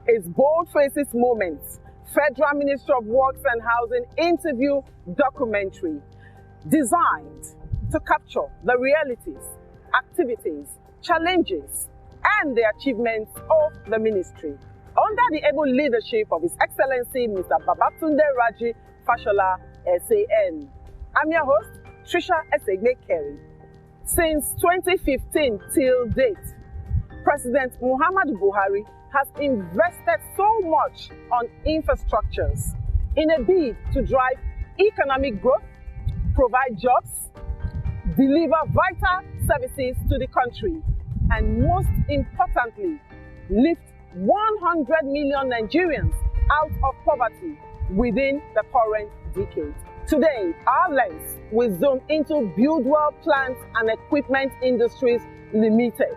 is Boldfaces Moments, Federal Ministry of Works and Housing interview documentary designed to capture the realities, activities, challenges, and the achievements of the ministry under the able leadership of His Excellency Mr. Babatunde Raji Fashola SAN. I'm your host, Tricia Eseigbe Kerry. Since 2015 till date, President Muhammadu Buhari has invested so much on infrastructures in a bid to drive economic growth, provide jobs, deliver vital services to the country, and most importantly, lift 100 million Nigerians out of poverty within the current decade. Today, our lens will zoom into Buildwell Plants and Equipment Industries Limited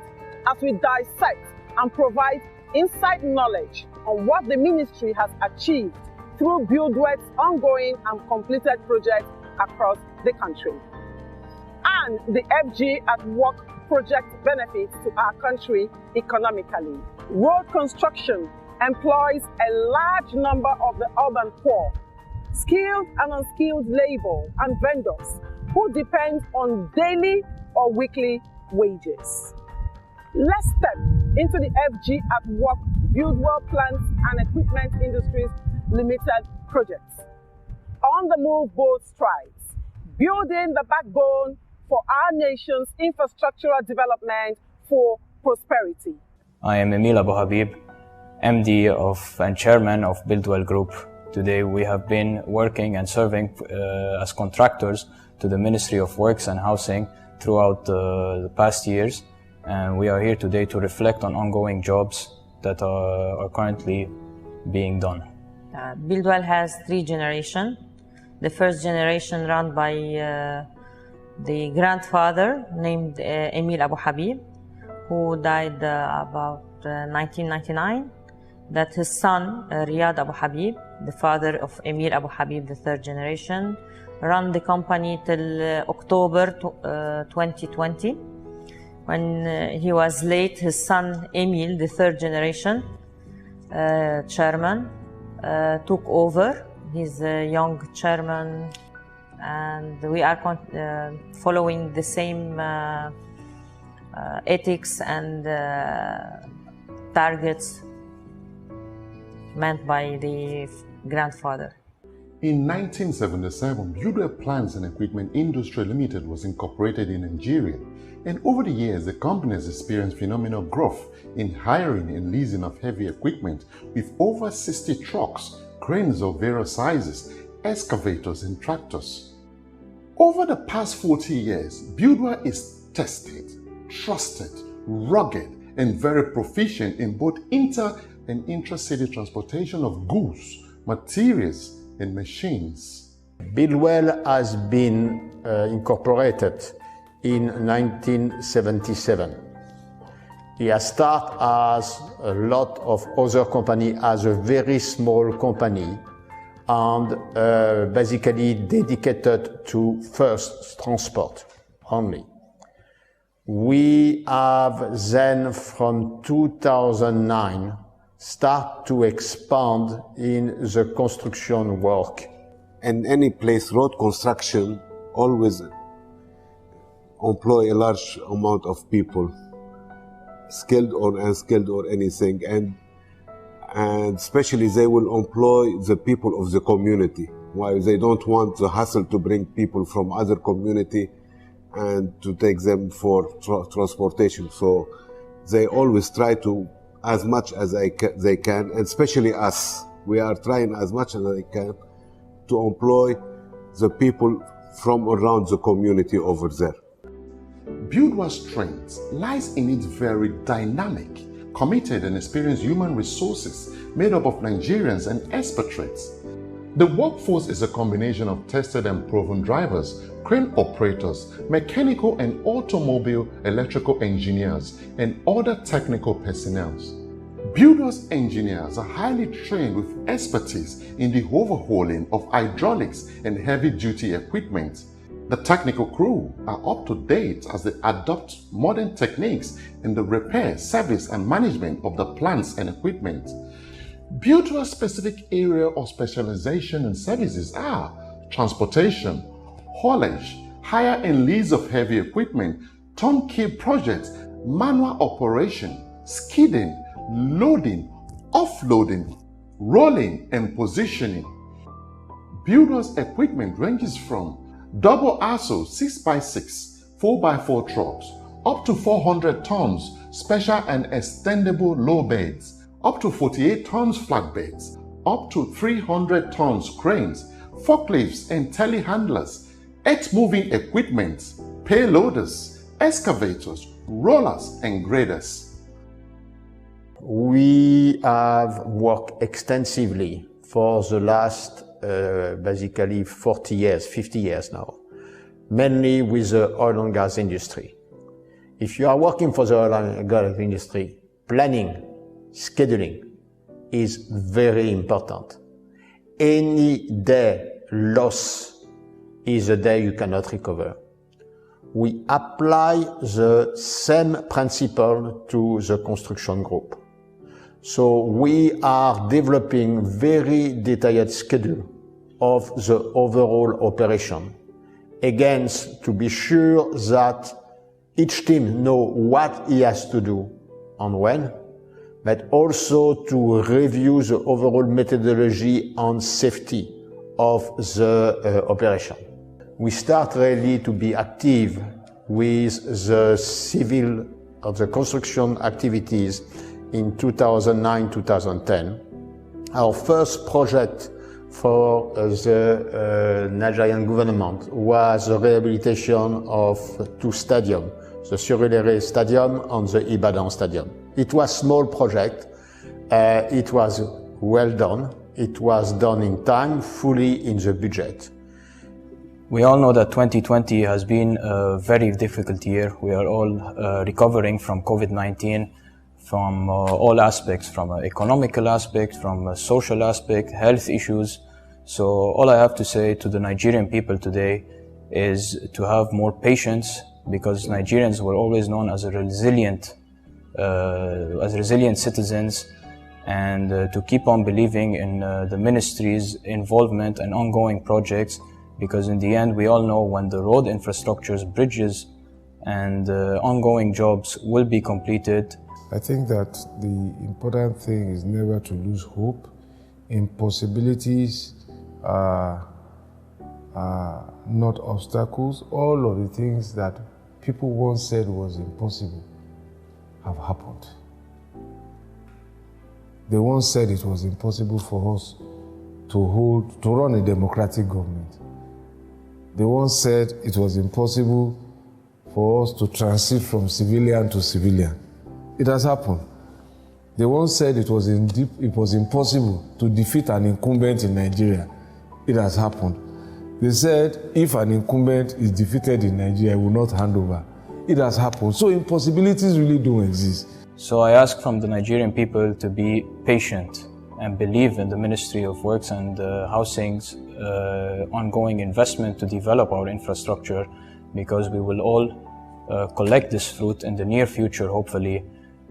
as we dissect and provide inside knowledge on what the ministry has achieved through Buildwell's ongoing and completed projects across the country, and the FG at Work project benefits to our country economically. Road construction employs a large number of the urban poor, skilled and unskilled labor and vendors who depend on daily or weekly wages. Let's step into the FG at Work Buildwell Plants and Equipment Industries Limited projects. On the move bold strides, building the backbone for our nation's infrastructural development for prosperity. I am Emil Abu Habib, MD and Chairman of Buildwell Group. Today we have been working and serving as contractors to the Ministry of Works and Housing throughout the past years, and we are here today to reflect on ongoing jobs that are currently being done. Buildwell has 3 generations. The first generation run by the grandfather named Emil Abu Habib, who died about 1999. That his son, Riyad Abu Habib, the father of Emil Abu Habib, the 3rd generation, ran the company till October 2020. When he was late, his son Emil, the 3rd generation chairman, took over. He's a young chairman, and we are following the same ethics and targets meant by the grandfather. In 1977, Buildwell Plants and Equipment Industry Limited was incorporated in Nigeria, and over the years the company has experienced phenomenal growth in hiring and leasing of heavy equipment with over 60 trucks, cranes of various sizes, excavators and tractors. Over the past 40 years, Buildwell is tested, trusted, rugged and very proficient in both inter- and intra-city transportation of goods, materials and machines. Buildwell has been incorporated in 1977. He has started as a lot of other companies as a very small company and basically dedicated to first transport only. We have then from 2009 start to expand in the construction work. In any place, road construction always employ a large amount of people, skilled or unskilled or anything, and especially they will employ the people of the community. Why? They don't want the hassle to bring people from other community and to take them for transportation. So they always try to, as much as they can, and especially us, we are trying as much as they can to employ the people from around the community over there. Buildwell's strength lies in its very dynamic, committed and experienced human resources made up of Nigerians and expatriates. The workforce is a combination of tested and proven drivers, crane operators, mechanical and automobile electrical engineers, and other technical personnel. Builders engineers are highly trained with expertise in the overhauling of hydraulics and heavy-duty equipment. The technical crew are up to date as they adopt modern techniques in the repair, service and management of the plants and equipment. Buildwell's specific area of specialization and services are transportation, haulage, hire and lease of heavy equipment, turnkey projects, manual operation, skidding, loading, offloading, rolling and positioning. Buildwell's equipment ranges from double axle 6x6, 4x4 trucks, up to 400 tons special and extendable low beds, up to 48 tons flatbeds, up to 300 tons cranes, forklifts and telehandlers, earth-moving equipment, payloaders, excavators, rollers and graders. We have worked extensively for the last basically 40 years, 50 years now, mainly with the oil and gas industry. If you are working for the oil and gas industry, planning, scheduling is very important. Any day loss is a day you cannot recover. We apply the same principle to the construction group. So we are developing very detailed schedule of the overall operation, again, to be sure that each team know what he has to do and when, but also to review the overall methodology on safety of the operation. We start really to be active with the civil or the construction activities in 2009-2010. Our first project for the Nigerian government was the rehabilitation of two stadiums, the Serialization Stadium and the Ibadan Stadium. It was a small project. It was well done. It was done in time, fully in the budget. We all know that 2020 has been a very difficult year. We are all recovering from COVID-19 from all aspects, from an economical aspect, from a social aspect, health issues. So all I have to say to the Nigerian people today is to have more patience, because Nigerians were always known as resilient citizens, and to keep on believing in the ministry's involvement and ongoing projects, because in the end we all know when the road infrastructures, bridges and ongoing jobs will be completed. I think that the important thing is never to lose hope. Impossibilities are not obstacles. All of the things that people once said was impossible have happened. They once said it was impossible for us to run a democratic government. They once said it was impossible for us to transit from civilian to civilian. It has happened. They once said it was impossible to defeat an incumbent in Nigeria. It has happened. They said if an incumbent is defeated in Nigeria, he will not hand over. It has happened. So impossibilities really don't exist. So I ask from the Nigerian people to be patient and believe in the Ministry of Works and Housing's ongoing investment to develop our infrastructure, because we will all collect this fruit in the near future, hopefully,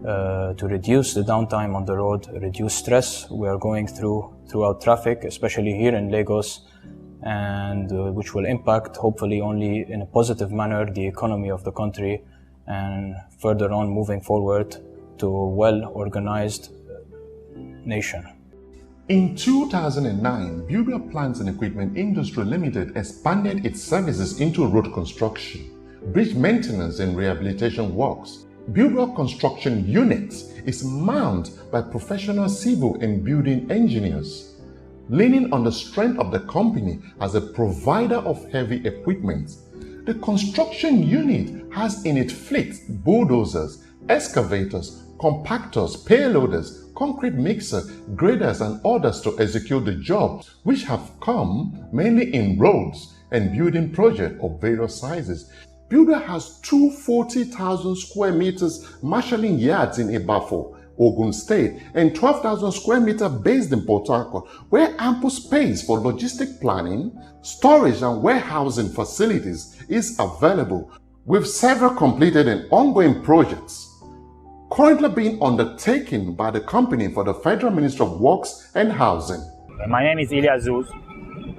to reduce the downtime on the road, reduce stress we are going throughout traffic, especially here in Lagos, and which will impact, hopefully only in a positive manner, the economy of the country, and further on moving forward to a well-organized nation. In 2009, Buildwell Plants and Equipment Industry Limited expanded its services into road construction, bridge maintenance and rehabilitation works. Buildwell Construction Unit is manned by professional civil and building engineers, leaning on the strength of the company as a provider of heavy equipment. The construction unit has in its fleet bulldozers, excavators, compactors, payloaders, concrete mixer, graders and others to execute the jobs, which have come mainly in roads and building projects of various sizes. Buildwell has two 40,000 square meters marshalling yards in Ibafo, Ogun State, and 12,000 square meter based in Port Harcourt, where ample space for logistic planning, storage and warehousing facilities is available, with several completed and ongoing projects. currently being undertaken by the company for the Federal Ministry of Works and Housing. My name is Ilya Zuz,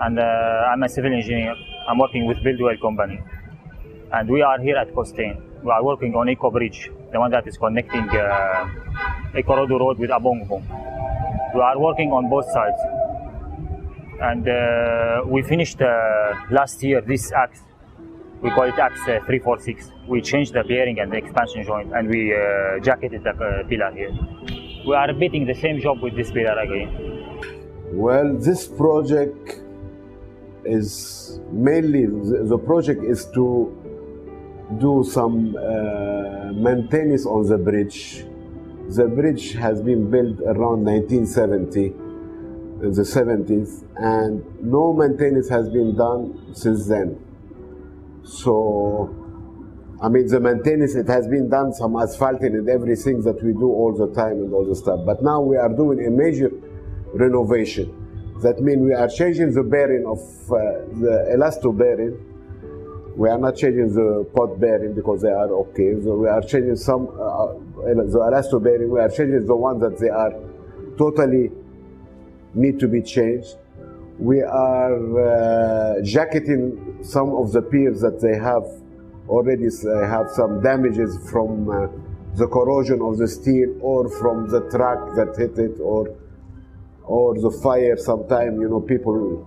and I'm a civil engineer. I'm working with Buildwell company, and we are here at Costain. We are working on Eco Bridge, the one that is connecting Ikorodu Road with Abongo. We are working on both sides, and we finished last year this axe. We call it axe 346. We changed the bearing and the expansion joint, and we jacketed the pillar here. We are repeating the same job with this pillar again. Well, this project is mainly, the project is to do some maintenance on the bridge. The bridge has been built around 1970, in the 70s, and no maintenance has been done since then. So, I mean, the maintenance, it has been done, some asphalting and everything that we do all the time and all the stuff. But now we are doing a major renovation. That means we are changing the bearing of the elasto bearing. We are not changing the pot bearing because they are okay. So we are changing some, the elasto bearing, we are changing the ones that they are totally need to be changed. We are jacketing some of the piers that they have already have some damages from the corrosion of the steel or from the truck that hit it or the fire. Sometimes, you know, people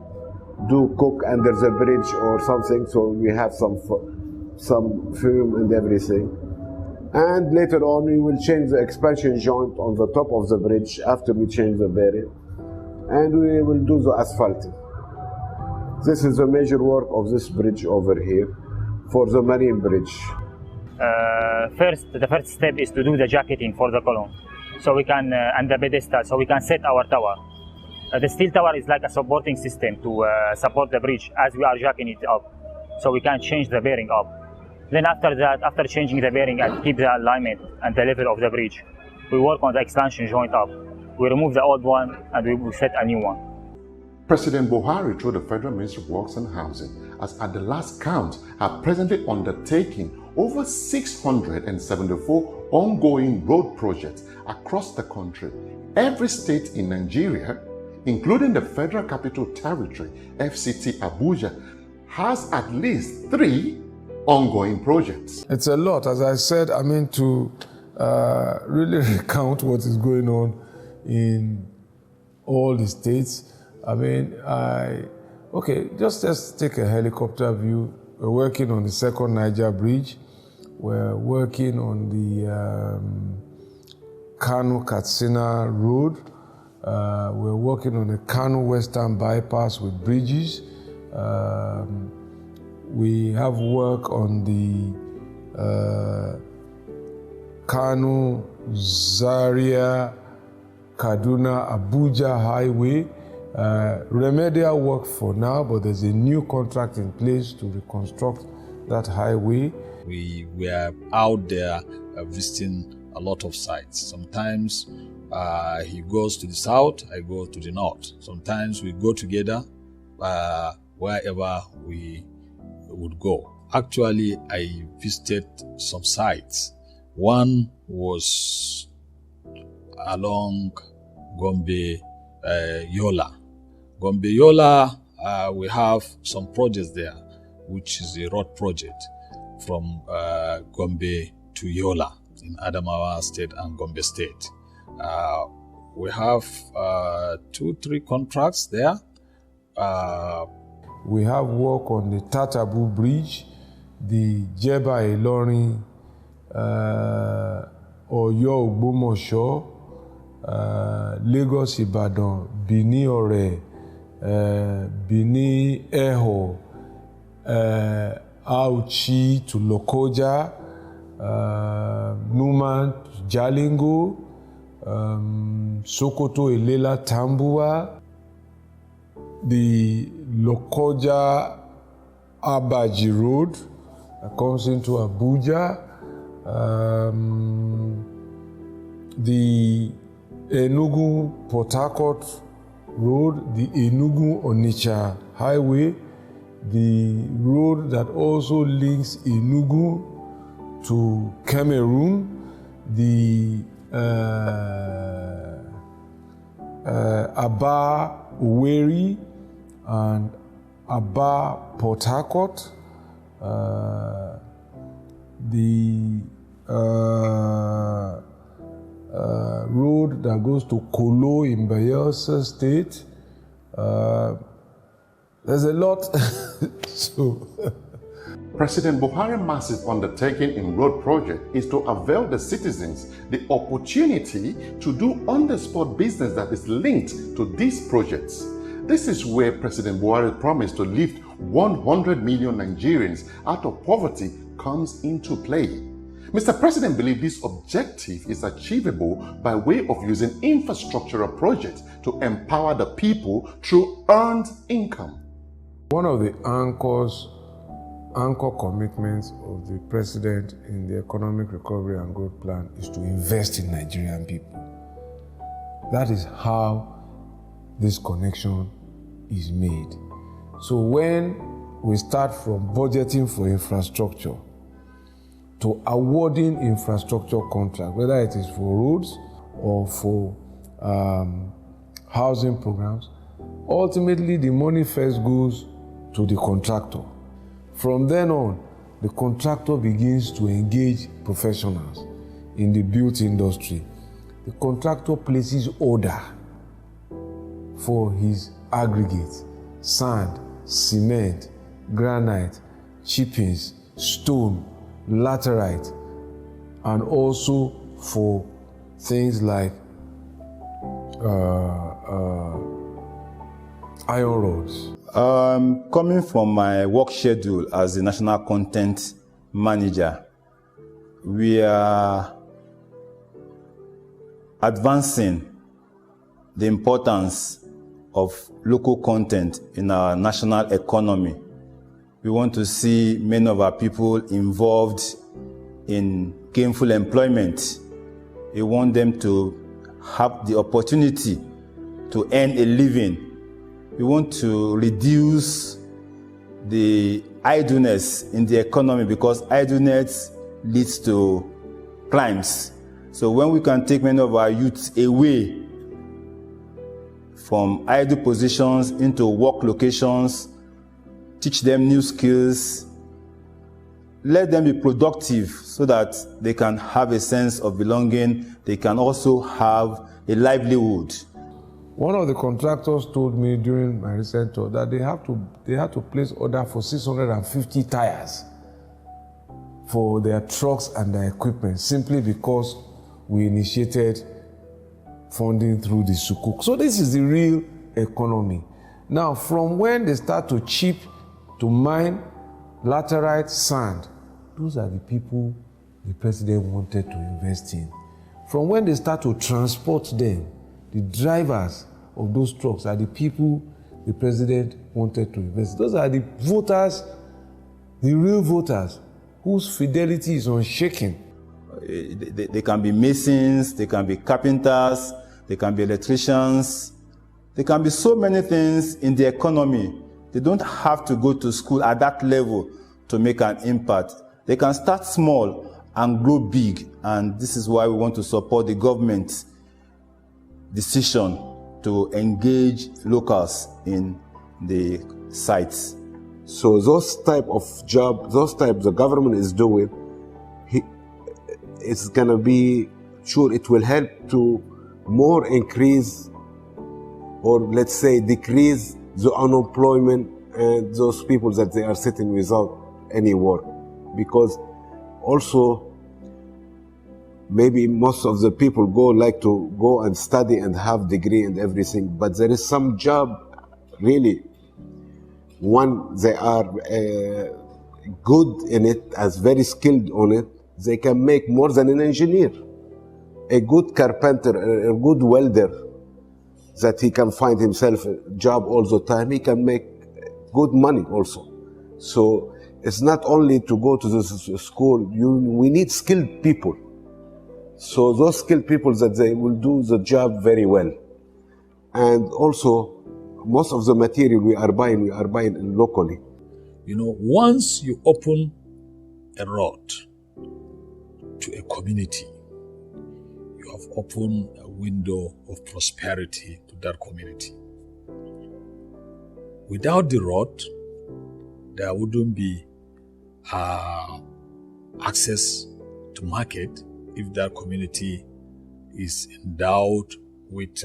do cook under the bridge or something, so we have some fume and everything. And later on, we will change the expansion joint on the top of the bridge after we change the bearing, and we will do the asphalting. This is the major work of this bridge over here for the marine bridge. The first step is to do the jacketing for the column, so we can and the pedestal, so we can set our tower. The steel tower is like a supporting system to support the bridge as we are jacking it up, so we can change the bearing up. Then after that, after changing the bearing and keep the alignment and the level of the bridge, we work on the expansion joint up. We remove the old one and we will set a new one. President Buhari, through the Federal Ministry of Works and Housing, has at the last count have presently undertaken over 674 ongoing road projects across the country. Every state in Nigeria, including the Federal Capital Territory, FCT Abuja, has at least 3 ongoing projects. It's a lot, as I said. I mean, to really recount what is going on in all the states. I mean, okay, let's take a helicopter view. We're working on the second Niger Bridge. We're working on the Kano-Katsina Road. We're working on the Kano Western Bypass with bridges. We have work on the Kano, Zaria, Kaduna, Abuja Highway. Remedial work for now, but there's a new contract in place to reconstruct that highway. We were out there visiting a lot of sites. Sometimes he goes to the south, I go to the north. Sometimes we go together wherever we would go. Actually, I visited some sites. One was along Gombe Yola. Gombe Yola, we have some projects there, which is a road project from Gombe to Yola in Adamawa State and Gombe State. We have 2-3 contracts there. We have work on the Tatabu Bridge, the Jeba Ilorin, Oyo Ogbomosho, Lagos Ibadan, Benin Ore, Benin Eho, Auchi to Lokoja, Numan Jalingo, Sokoto Ilela Tambua, the Lokoja Abaji Road that comes into Abuja, the Enugu Port Harcourt Road, the Enugu Onitsha Highway, the road that also links Enugu to Cameroon, the Aba Uweri and Aba Port Harcourt, the road that goes to Kolo in Bayelsa State. There's a lot. So. President Buhari's massive undertaking in road project is to avail the citizens the opportunity to do on-the-spot business that is linked to these projects. This is where President Buhari promised to lift 100 million Nigerians out of poverty comes into play. Mr. President believes this objective is achievable by way of using infrastructural projects to empower the people through earned income. One of the anchor commitments of the President in the Economic Recovery and Growth Plan is to invest in Nigerian people. That is how this connection is made. So when we start from budgeting for infrastructure to awarding infrastructure contracts, whether it is for roads or for housing programs, ultimately the money first goes to the contractor. From then on, the contractor begins to engage professionals in the built industry. The contractor places order for his aggregates, sand, cement, granite, chippings, stone, laterite, and also for things like iron rods. Coming from my work schedule as the National Content Manager, we are advancing the importance of local content in our national economy. We want to see many of our people involved in gainful employment. We want them to have the opportunity to earn a living. We want to reduce the idleness in the economy because idleness leads to crimes. So when we can take many of our youths away from idle positions into work locations, teach them new skills, let them be productive so that they can have a sense of belonging, they can also have a livelihood. One of the contractors told me during my recent tour that they had to place order for 650 tires for their trucks and their equipment simply because we initiated funding through the Sukuk. So this is the real economy. Now, from when they start to chip, to mine, laterite, sand, those are the people the president wanted to invest in. From when they start to transport them, the drivers of those trucks are the people the president wanted to invest. Those are the voters, the real voters, whose fidelity is unshaken. They can be masons, they can be carpenters, they can be electricians. There can be so many things in the economy. They don't have to go to school at that level to make an impact. They can start small and grow big. And this is why we want to support the government's decision to engage locals in the sites. So those type of jobs, those type the government is doing, it's gonna be sure it will help to more increase, or let's say decrease the unemployment and those people that they are sitting without any work. Because also maybe most of the people like to go and study and have degree and everything, but there is some job really, one, they are good in it, as very skilled on it, they can make more than an engineer. A good carpenter, a good welder, that he can find himself a job all the time, he can make good money also. So it's not only to go to the school, we need skilled people. So those skilled people that they will do the job very well. And also, most of the material we are buying locally. You know, once you open a road to a community, you have opened a window of prosperity to that community. Without the road, there wouldn't be access to market if that community is endowed with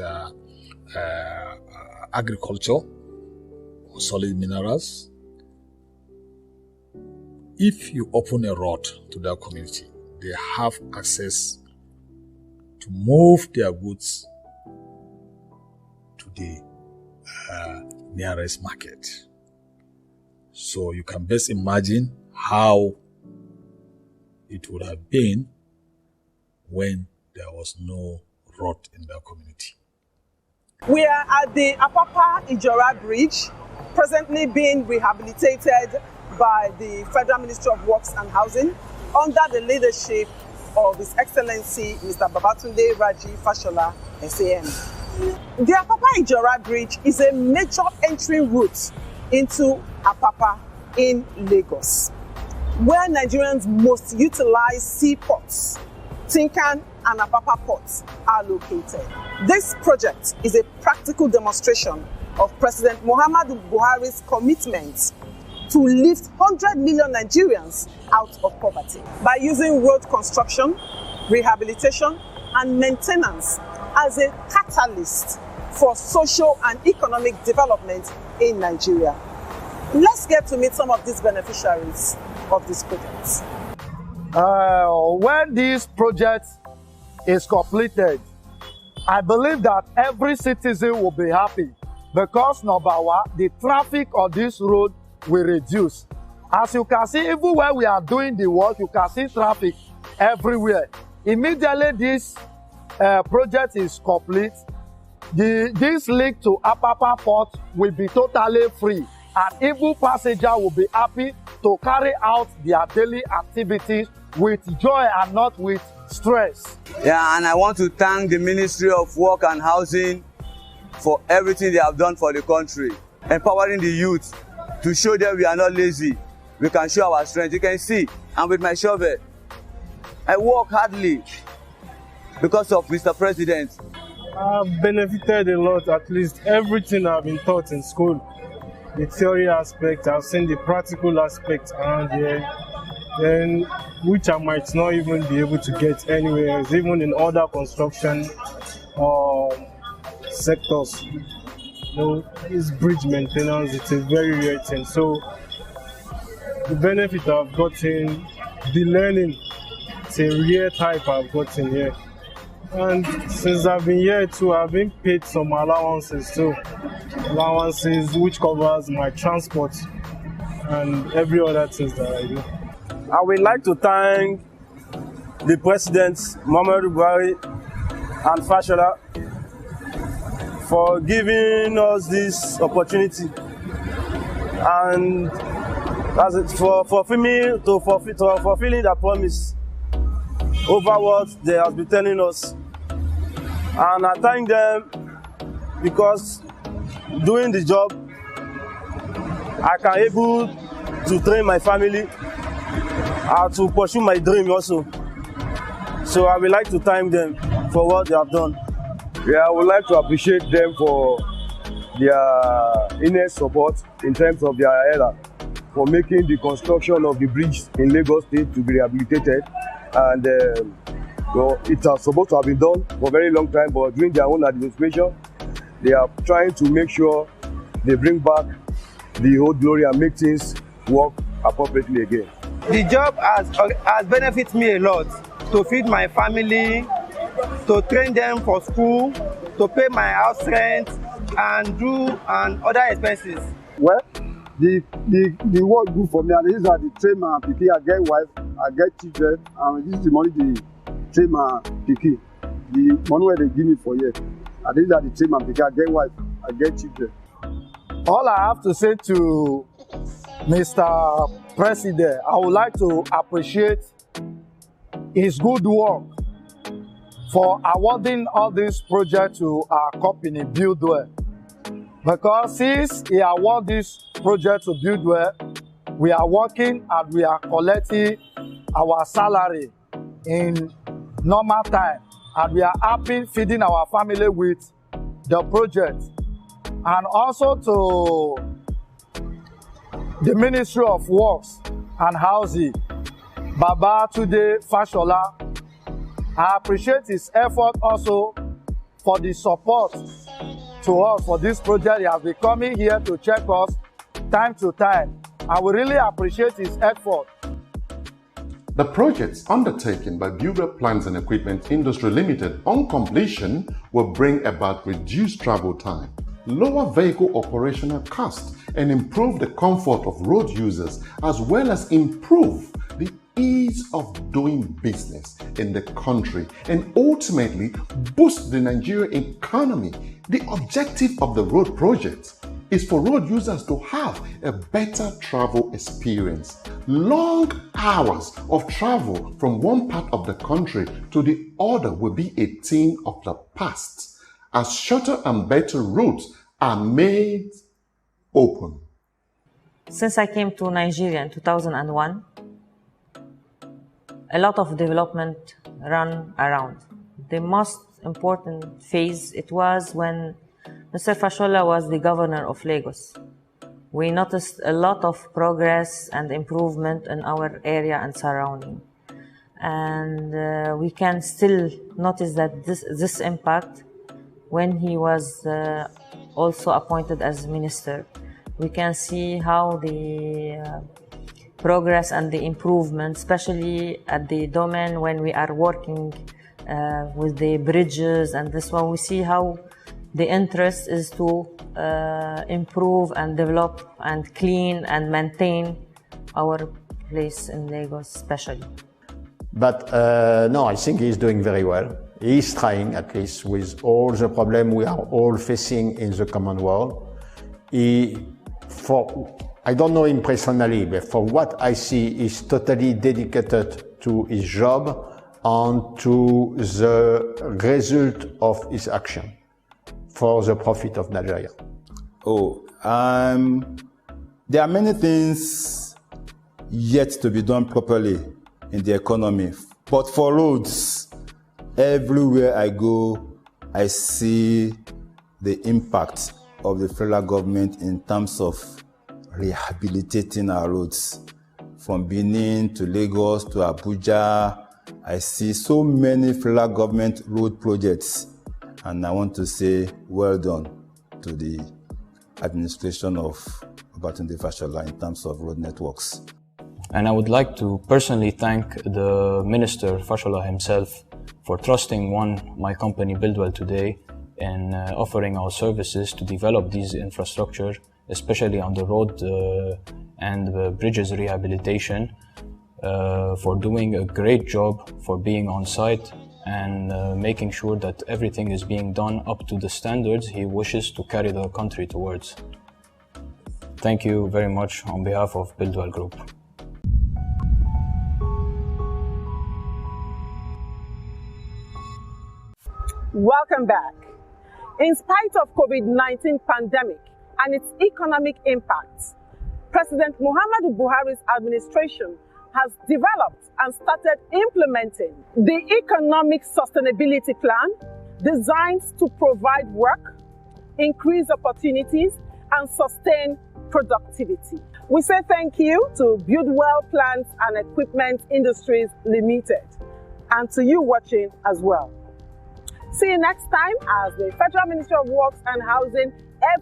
agriculture or solid minerals. If you open a road to that community, they have access to move their goods to the nearest market. So you can best imagine how it would have been when there was no road in that community. We are at the Joraba Bridge, presently being rehabilitated by the Federal Ministry of Works and Housing under the leadership of His Excellency Mr. Babatunde Raji Fashola, SAN. The Joraba Bridge is a major entry route into Apapa in Lagos, where Nigerians most utilize seaports, Tinkan and Apapa ports are located. This project is a practical demonstration of President Muhammadu Buhari's commitment to lift 100 million Nigerians out of poverty by using road construction, rehabilitation, and maintenance as a catalyst for social and economic development in Nigeria. Let's get to meet some of these beneficiaries of this project. When this project is completed, I believe that every citizen will be happy because, number one, the traffic on this road will reduce. As you can see, even when we are doing the work, you can see traffic everywhere. Immediately this project is complete, this link to Apapa Port will be totally free, and even passengers will be happy to carry out their daily activities with joy and not with stress. Yeah, and I want to thank the Ministry of Work and Housing for everything they have done for the country, empowering the youth to show them we are not lazy. We can show our strength. You can see, and with my shovel, I work hardly because of Mr. President. I've benefited a lot, at least everything I've been taught in school. The theory aspect, I've seen the practical aspect around here, and which I might not even be able to get anywhere else, even in other construction sectors. You know, this bridge maintenance, it's a very rare thing. So the benefit I've gotten, the learning, it's a rare type I've gotten here. And since I've been here too, I've been paid some allowances too. Allowances which covers my transport and every other things that I do. I would like to thank the President, Muhammadu Buhari and Fashola, for giving us this opportunity and for fulfilling the promise over what they have been telling us. And I thank them because doing the job, I can able to train my family and to pursue my dream also. So I would like to thank them for what they have done. Yeah, I would like to appreciate them for their inner support in terms of their era, for making the construction of the bridge in Lagos State to be rehabilitated. And well, it was supposed to have been done for a very long time, but during their own administration, they are trying to make sure they bring back the old glory and make things work appropriately again. The job has benefited me a lot to feed my family, to train them for school, to pay my house rent, and other expenses. Well, the work good for me, and this is the train my pikin. I get wife, I get children, and this is the money the train my pikin. The money where they give me for year, and this is the train my pikin. I get wife, I get children. All I have to say to Mr. President, I would like to appreciate his good work for awarding all these projects to our company, Buildwell. Because since he awarded this project to Buildwell, we are working and we are collecting our salary in normal time. and we are happy feeding our family with the project. And also to the Ministry of Works and Housing, Baba Tunde Fashola. I appreciate his effort also for the support to us for this project. He has been coming here to check us time to time, and we really appreciate his effort. The projects undertaken by Buildwell Plants and Equipment Industry Limited on completion will bring about reduced travel time, lower vehicle operational costs, and improve the comfort of road users, as well as improve the ease of doing business in the country and ultimately boost the Nigerian economy. The objective of the road project is for road users to have a better travel experience. Long hours of travel from one part of the country to the other will be a thing of the past, as shorter and better routes are made open. Since I came to Nigeria in 2001, a lot of development ran around. The most important phase, it was when Mr. Fashola was the governor of Lagos. We noticed a lot of progress and improvement in our area and surrounding. And we can still notice that this impact when he was also appointed as minister. We can see how the progress and the improvement, especially at the domain when we are working with the bridges and this one, we see how the interest is to improve and develop and clean and maintain our place in Lagos especially. But no, I think he's doing very well. He's trying, at least with all the problems we are all facing in the Commonwealth. I don't know him personally, but for what I see, he's totally dedicated to his job and to the result of his action for the profit of Nigeria. There are many things yet to be done properly in the economy. But for roads, everywhere I go, I see the impact of the federal government in terms of rehabilitating our roads. From Benin to Lagos to Abuja, I see so many federal government road projects. And I want to say well done to the administration of Babatunde Fashola in terms of road networks. And I would like to personally thank the Minister Fashola himself for trusting my company Buildwell today in offering our services to develop these infrastructure, especially on the road and the bridges rehabilitation, for doing a great job, for being on site and making sure that everything is being done up to the standards he wishes to carry the country towards. Thank you very much on behalf of Buildwell Group. Welcome back. In spite of COVID-19 pandemic and its economic impacts, President Muhammadu Buhari's administration has developed and started implementing the Economic Sustainability Plan designed to provide work, increase opportunities, and sustain productivity. We say thank you to Buildwell Plants and Equipment Industries Limited, and to you watching as well. See you next time as the Federal Ministry of Works and Housing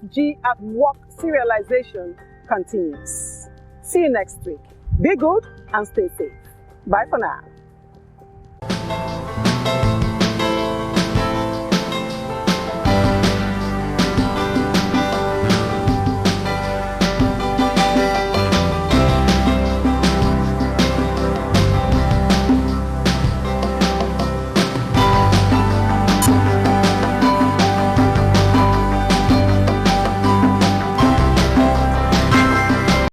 FG at Work Serialization continues. See you next week. Be good and stay safe. Bye for now.